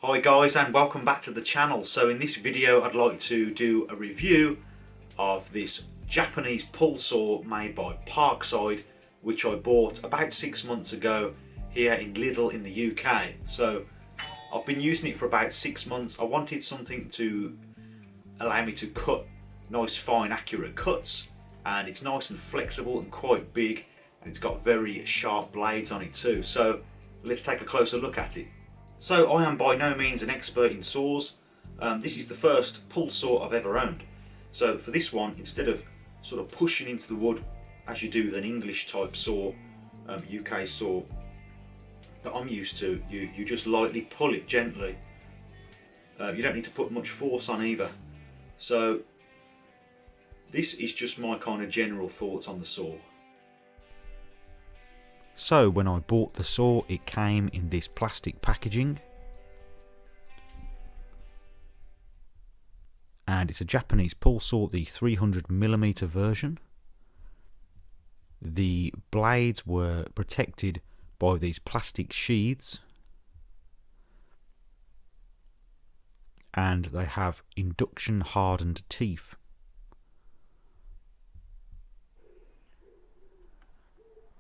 Hi guys, and welcome back to the channel. So in this video I'd like to do a review of this Japanese pull saw made by Parkside, which I bought about 6 months ago here in Lidl in the UK. So I've been using it for about 6 months. I wanted something to allow me to cut nice fine accurate cuts, and it's nice and flexible and quite big, and it's got very sharp blades on it too. So let's take a closer look at it. So I am by no means an expert in saws. This is the first pull saw I've ever owned. So for this one, instead of sort of pushing into the wood as you do with an English type saw, UK saw that I'm used to, you just lightly pull it gently. You don't need to put much force on either. So this is just my kind of general thoughts on the saw. So when I bought the saw, it came in this plastic packaging, and it's a Japanese pull saw, the 300mm version. The blades were protected by these plastic sheaths, and they have induction hardened teeth.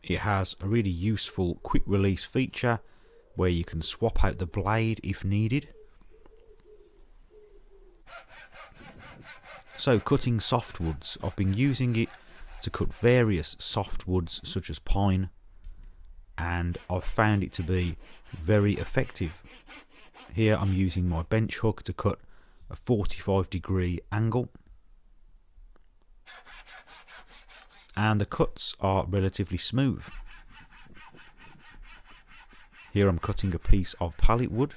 It has a really useful quick release feature where you can swap out the blade if needed. So cutting softwoods, I've been using it to cut various softwoods such as pine, and I've found it to be very effective. Here I'm using my bench hook to cut a 45-degree angle, and the cuts are relatively smooth. Here I'm cutting a piece of pallet wood,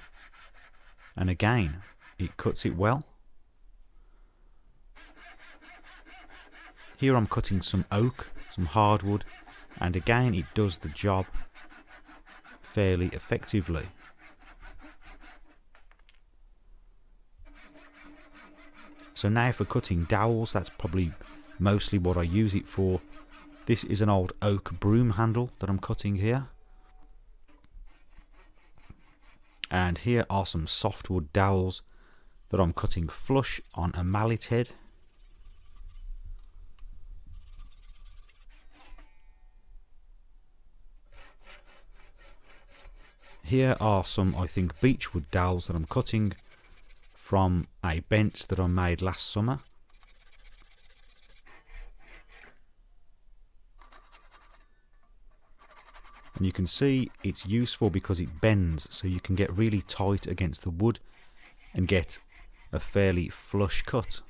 and again it cuts it well. Here I'm cutting some oak, some hardwood, and again it does the job fairly effectively. So now for cutting dowels, that's probably mostly what I use it for. This is an old oak broom handle that I'm cutting here. And here are some softwood dowels that I'm cutting flush on a mallet head. Here are some, I think, beechwood dowels that I'm cutting from a bench that I made last summer. And you can see it's useful because it bends, so you can get really tight against the wood and get a fairly flush cut.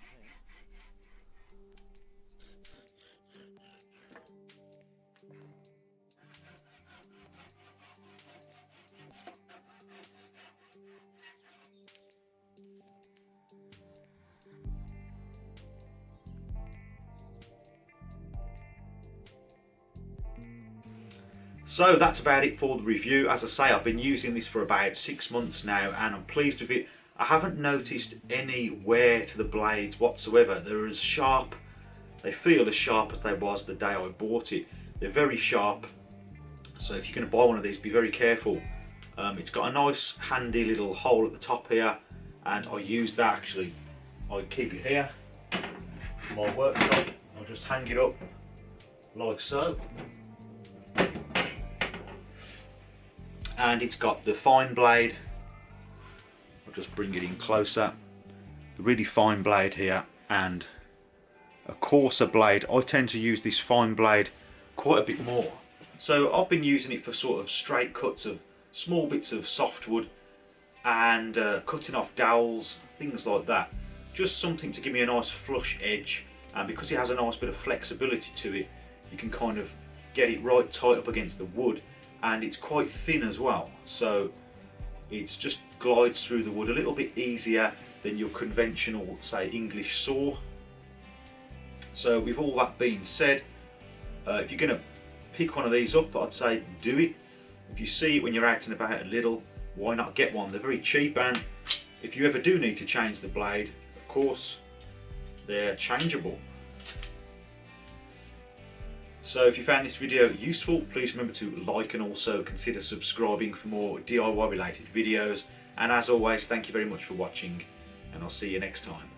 So that's about it for the review. As I say, I've been using this for about 6 months now, and I'm pleased with it. I haven't noticed any wear to the blades whatsoever. They're as sharp, they feel as sharp as they was the day I bought it. They're very sharp, so if you're going to buy one of these, be very careful. It's got a nice handy little hole at the top here, and I use that actually. I keep it here for my workshop. I'll just hang it up like so. And it's got the fine blade. I'll just bring it in closer. The really fine blade here and a coarser blade. I tend to use this fine blade quite a bit more. So I've been using it for sort of straight cuts of small bits of softwood and cutting off dowels, things like that. Just something to give me a nice flush edge, and because it has a nice bit of flexibility to it, you can kind of get it right tight up against the wood. And it's quite thin as well, so it just glides through the wood a little bit easier than your conventional, say, English saw. So with all that being said, if you're going to pick one of these up, I'd say do it. If you see it when you're out and about at Lidl, why not get one? They're very cheap, and if you ever do need to change the blade, of course, they're changeable. So if you found this video useful, please remember to like and also consider subscribing for more DIY related videos. And as always, thank you very much for watching, and I'll see you next time.